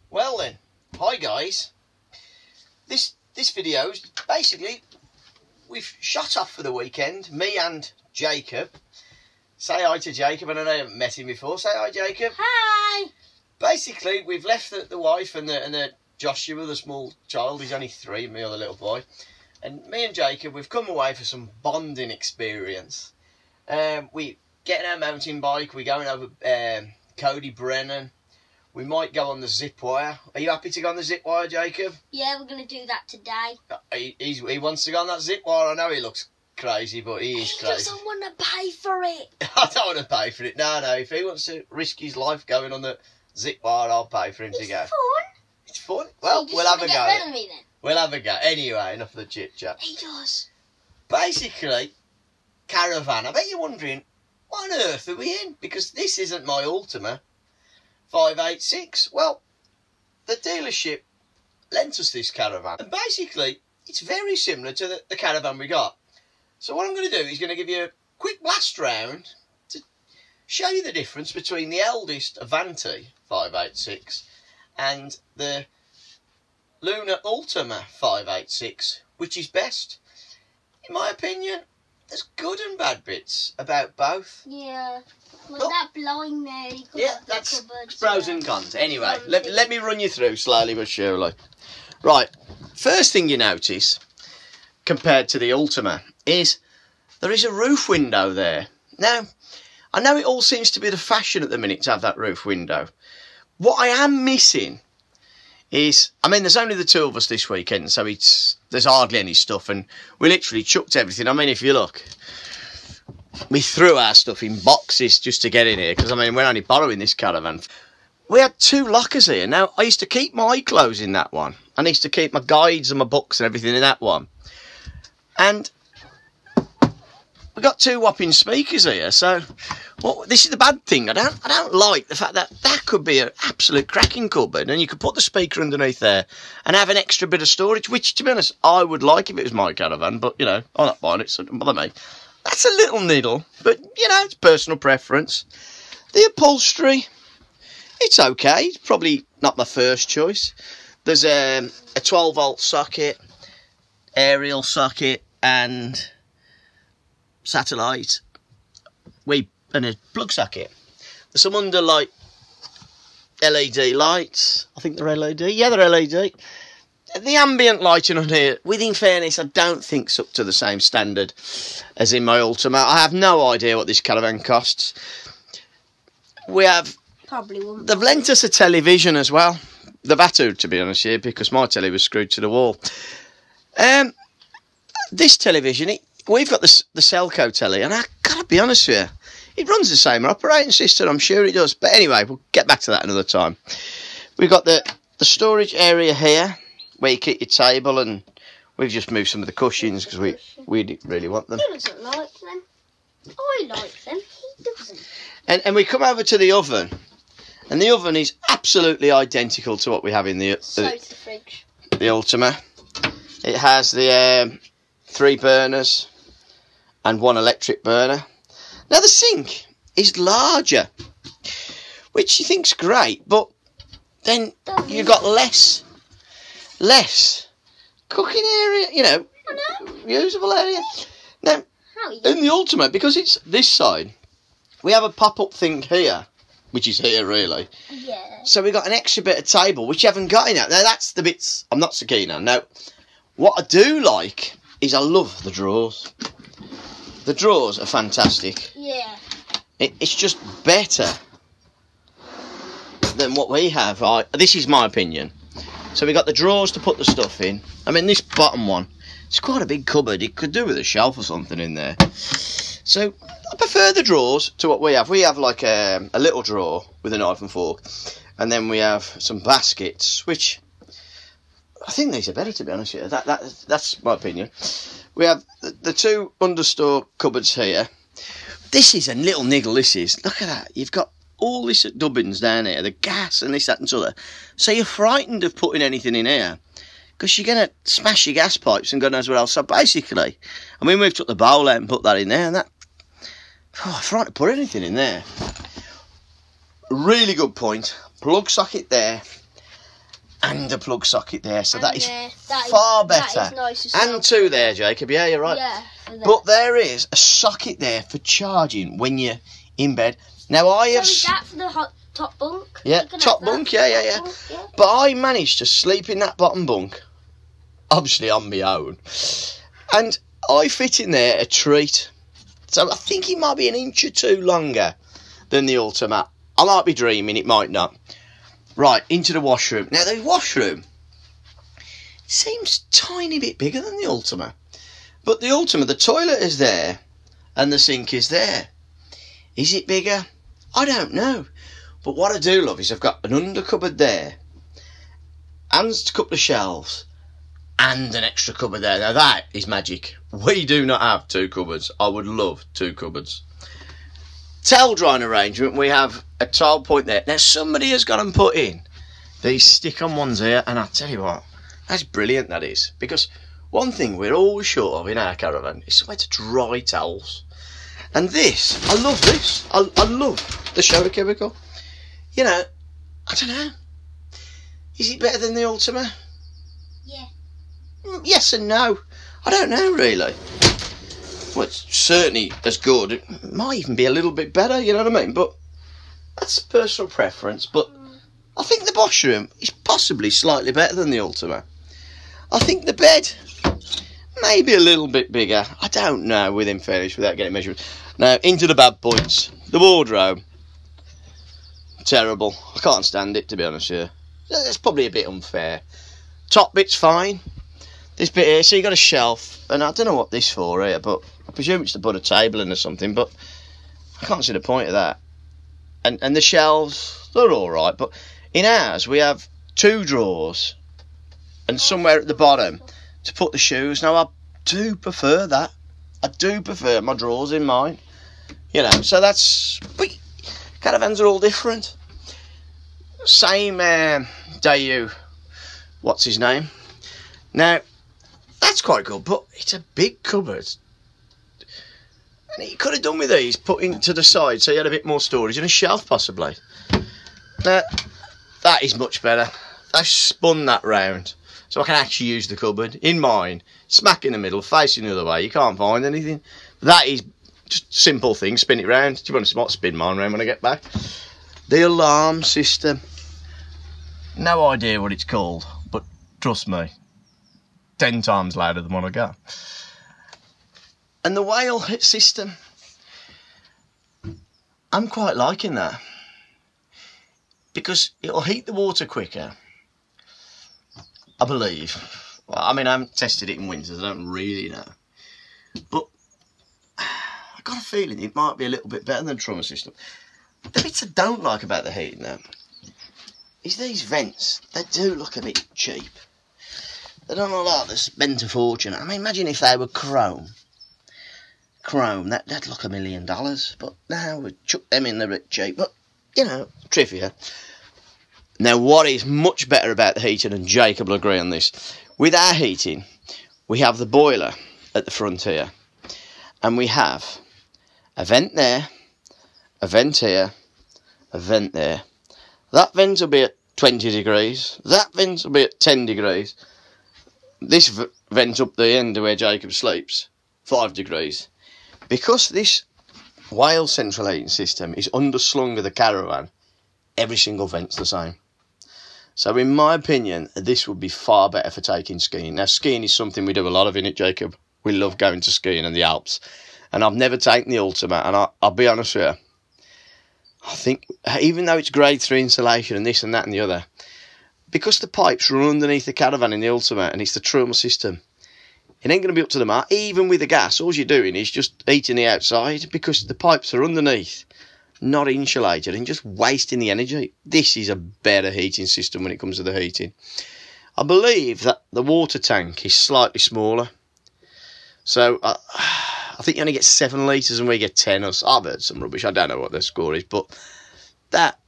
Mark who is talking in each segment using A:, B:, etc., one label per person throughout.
A: Well then, hi guys. This video's basically, we've shot off for the weekend, me and Jacob. Say hi to Jacob, and I know you haven't met him before. Say hi, Jacob.
B: Hi.
A: Basically, we've left the wife and the Joshua, the small child. He's only 3, me or the little boy. And me and Jacob, we've come away for some bonding experience. We getting our mountain bike. We're going over Cody Brennan. We might go on the zip wire. Are you happy to go on the zip wire, Jacob?
B: Yeah, we're going to do that today.
A: He wants to go on that zip wire. I know he looks crazy, but he is crazy.
B: He doesn't want to pay for it.
A: I don't want to pay for it. No. If he wants to risk his life going on the zip wire, I'll pay for him to go.
B: It's fun.
A: It's fun. Well,
B: so
A: we'll have a go.
B: Get rid of me then.
A: We'll have a go. Anyway, enough of the chit-chat.
B: He does.
A: Basically, caravan. I bet you're wondering, what on earth are we in? Because this isn't my Ultima 586. Well, the dealership lent us this caravan. And basically, it's very similar to the caravan we got. So what I'm going to do is going to give you a quick blast round to show you the difference between the Elddis Advante 586 and the lunar Ultima 586, which is best. In my opinion, there's good and bad bits about both.
B: Yeah. Like that blind there.
A: Yeah, that's pros and cons. Anyway, let me run you through slowly but surely. Right, first thing you notice, compared to the Ultima, is there is a roof window there. Now, I know it all seems to be the fashion at the minute to have that roof window. What I am missing is, I mean, there's only the 2 of us this weekend, so there's hardly any stuff, and we literally chucked everything. I mean, if you look, we threw our stuff in boxes just to get in here, because, I mean, we're only borrowing this caravan. We had 2 lockers here. Now, I used to keep my clothes in that one. I used to keep my guides and my books and everything in that one. And we got 2 whopping speakers here, so this is the bad thing. I don't like the fact that could be an absolute cracking cupboard, and you could put the speaker underneath there and have an extra bit of storage, which, to be honest, I would like if it was my caravan, but, you know, I'm not buying it, so it doesn't bother me. That's a little niddle, but, you know, it's personal preference. The upholstery, it's okay. It's probably not my first choice. There's a 12-volt socket, aerial socket, and satellite, and a plug socket. There's some underlight LED lights. I think they're LED. Yeah, they're LED. The ambient lighting on here, in fairness, I don't think it's up to the same standard as in my Ultima. I have no idea what this caravan costs. We have...
B: Probably won't.
A: They've lent us a television as well. They've had to be honest here, because my telly was screwed to the wall. This television, we've got the Selco telly, and I gotta be honest with you, it runs the same operating system, I'm sure it does. But anyway, we'll get back to that another time. We've got the storage area here, where you keep your table, and we've just moved some of the cushions because we didn't really want them.
B: He doesn't like them. I like them. He doesn't.
A: And we come over to the oven, and the oven is absolutely identical to what we have in the
B: fridge.
A: The Ultima. It has the 3 burners and 1 electric burner. Now the sink is larger, which you think's great, but then you've got less cooking area, you know, usable area. Now, in the Ultima, because it's this side, we have a pop-up thing here, which is here really.
B: Yeah.
A: So we got an extra bit of table, which you haven't got in it. Now that's the bits I'm not so keen on. Now, what I do like is I love the drawers. The drawers are fantastic.
B: Yeah.
A: It's just better than what we have. This is my opinion. So we got the drawers to put the stuff in. I mean, this bottom one, it's quite a big cupboard. It could do with a shelf or something in there. So I prefer the drawers to what we have. We have like a little drawer with a knife and fork. And then we have some baskets, which I think these are better, to be honest with you. That's my opinion. We have the 2 understore cupboards here. This is a little niggle, this is. Look at that. You've got all this dubbins down here, the gas and this, that and other. So you're frightened of putting anything in here, because you're going to smash your gas pipes and God knows what else. So basically, I mean, we've took the bowl out and put that in there, and that... Oh, I'm frightened to put anything in there. Really good point. Plug socket there. and a plug socket there, so
B: And
A: that is far better.
B: That is nice as well.
A: And two there, Jacob. Yeah, you're right.
B: Yeah.
A: But there is a socket there for charging when you're in bed. Now I have.
B: So is that for the top bunk?
A: Yeah, top bunk. Yeah. But I managed to sleep in that bottom bunk, obviously on my own, and I fit in there a treat. So I think it might be an inch or two longer than the Ultima. I might be dreaming, it might not. Right, into the washroom. Now the washroom seems tiny bit bigger than the Ultima. But the Ultima, the toilet is there and the sink is there. Is it bigger? I don't know. But what I do love is I've got an under cupboard there and a couple of shelves and an extra cupboard there. Now that is magic. We do not have two cupboards. I would love two cupboards. Towel drying arrangement, we have a towel point there. Now somebody has got them put in these stick-on ones here, and I tell you what, that's brilliant, that is. Because one thing we're always short of in our caravan is somewhere to dry towels. And this, I love this. I love the shower cubicle. You know, I don't know. Is it better than the Ultima?
B: Yeah.
A: Yes and no. I don't know, really. Well, it's certainly as good. It might even be a little bit better, you know what I mean? But that's personal preference. But I think the washroom is possibly slightly better than the Ultima. I think the bed, maybe a little bit bigger. I don't know, within fairness, without getting measurements. Now, into the bad points. The wardrobe. Terrible. I can't stand it, to be honest with you. It's probably a bit unfair. Top bit's fine. This bit here, so you got a shelf, and I don't know what this for here, but I presume it's to put a table in or something, but I can't see the point of that. And the shelves, they're alright, but in ours we have two drawers and somewhere at the bottom to put the shoes. Now I do prefer that. I do prefer my drawers in mine. You know, so that's... But caravans are all different. Same Daewoo, what's his name? Now, that's quite good, but it's a big cupboard. And he could have done with these, put into the side, so you had a bit more storage and a shelf, possibly. Now, that is much better. I've spun that round, so I can actually use the cupboard in mine, smack in the middle, facing the other way. You can't find anything. That is just a simple thing, spin it round. Do you want to spin mine round when I get back? The alarm system. No idea what it's called, but trust me, 10 times louder than what I got. And the whale system, I'm quite liking that, because it'll heat the water quicker, I believe. Well, I mean, I haven't tested it in winters, I don't really know, but I've got a feeling it might be a little bit better than the trauma system. The bits I don't like about the heating though is these vents. They do look a bit cheap. They don't look like they're spent a fortune. I mean, imagine if they were chrome. Chrome, that'd look $1 million. But now we chuck them in, they're a bit cheap. But, you know, trivia. Now, what is much better about the heating, and Jacob will agree on this, with our heating, we have the boiler at the front here. And we have a vent there, a vent here, a vent there. That vent will be at 20 degrees. That vent will be at 10 degrees. This vent up the end of where Jacob sleeps, 5 degrees. Because this whale central heating system is underslung with the caravan, every single vent's the same. So in my opinion, this would be far better for taking skiing. Now, skiing is something we do a lot of in it, Jacob. We love going to skiing in the Alps. And I've never taken the Ultima, and I'll be honest with you, I think, even though it's grade 3 insulation and this and that and the other, because the pipes run underneath the caravan in the Ultima and it's the thermal system, it ain't going to be up to the mark. Even with the gas, all you're doing is just heating the outside because the pipes are underneath, not insulated, and just wasting the energy. This is a better heating system when it comes to the heating. I believe that the water tank is slightly smaller. So I think you only get 7 litres and we get 10. Or I've heard some rubbish. I don't know what the score is, but that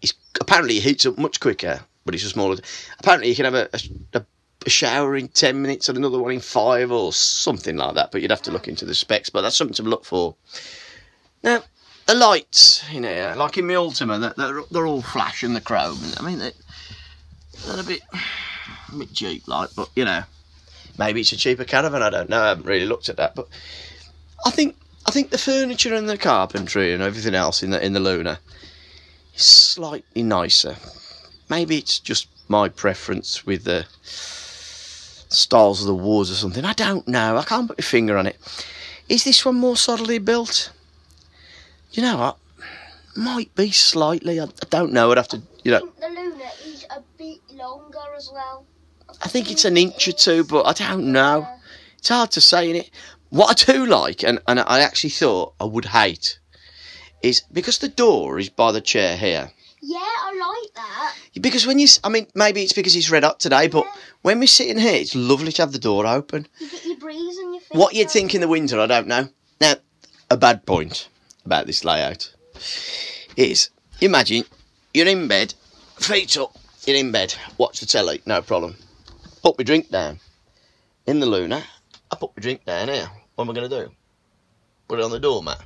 A: is apparently it heats up much quicker, but it's a smaller. Apparently you can have a shower in 10 minutes and another one in 5 or something like that, but you'd have to look into the specs, but that's something to look for. Now, the lights in here, like in my Ultima, they're all flash and the chrome. I mean, They're a bit cheap, like, but you know, maybe it's a cheaper caravan. I don't know. I haven't really looked at that, but I think the furniture and the carpentry and everything else in the Lunar is slightly nicer. Maybe it's just my preference with the styles of the woods or something. I don't know. I can't put my finger on it. Is this one more solidly built? You know what? Might be slightly. I don't know. I'd have to, you know.
B: I think the Lunar is a bit longer as well.
A: I think it's an inch or two, but I don't know. It's hard to say, innit? What I do like, and I actually thought I would hate, is because the door is by the chair here.
B: Yeah, I like that.
A: Because when I mean, maybe it's because it's red hot today, but when we're sitting here, it's lovely to have the door open.
B: You get your breeze and your feet.
A: What you'd think in the winter, I don't know. Now, a bad point about this layout is, imagine you're in bed, feet up, you're in bed, watch the telly, no problem. Put my drink down. In the Lunar, I put my drink down here. What am I going to do? Put it on the doormat.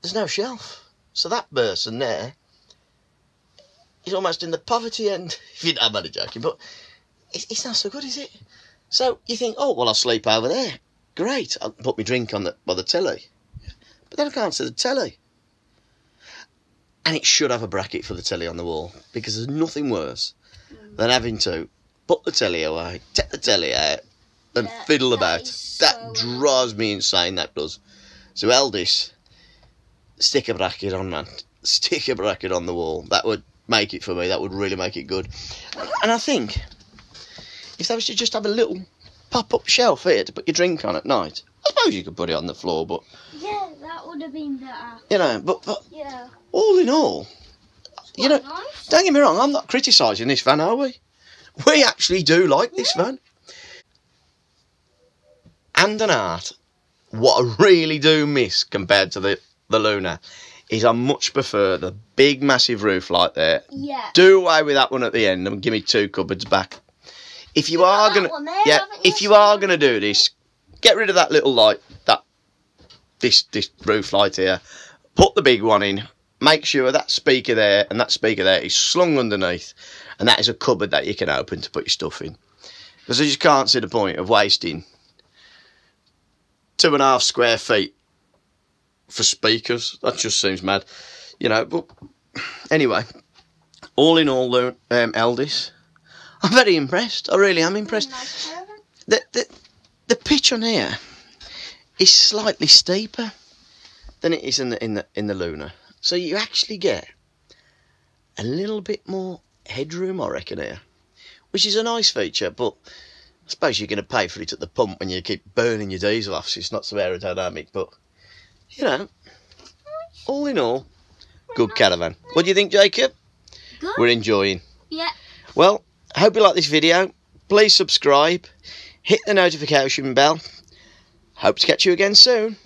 A: There's no shelf. So that person there is almost in the poverty end. If you know, I'm only joking, but it's not so good, is it? So you think, oh, well, I'll sleep over there. Great, I'll put my drink on by the telly. But then I can't see the telly. And it should have a bracket for the telly on the wall, because there's nothing worse than having to put the telly away, take the telly out, and fiddle about. That drives me insane, that does. So Elddis, stick a bracket on, man. Stick a bracket on the wall. That would make it for me. That would really make it good. And I think if they was to just have a little pop-up shelf here to put your drink on at night, I suppose you could put it on the floor, but
B: yeah, that would have been better.
A: you know, but
B: yeah,
A: all in all, you know,
B: nice.
A: Don't get me wrong, I'm not criticising this van, are we? We actually do like this van. And an art, what I really do miss compared to the Lunar is I much prefer the big massive roof like there.
B: Yeah.
A: Do away with that one at the end and give me 2 cupboards back. If you are gonna, if you are gonna do this, get rid of that little light, this roof light here. Put the big one in. Make sure that speaker there and that speaker there is slung underneath, and that is a cupboard that you can open to put your stuff in. Because I just can't see the point of wasting 2.5 square feet for speakers. That just seems mad, you know. But anyway, all in all, Elddis, I'm very impressed. I really am impressed. The pitch on here is slightly steeper than it is in the Lunar, so you actually get a little bit more headroom, I reckon, here, which is a nice feature. But I suppose you're going to pay for it at the pump when you keep burning your diesel off, so it's not so aerodynamic. But, you know, all in all, good caravan. What do you think, Jacob?
B: Good.
A: We're enjoying.
B: Yeah.
A: Well, I hope you like this video. Please subscribe. Hit the notification bell. Hope to catch you again soon.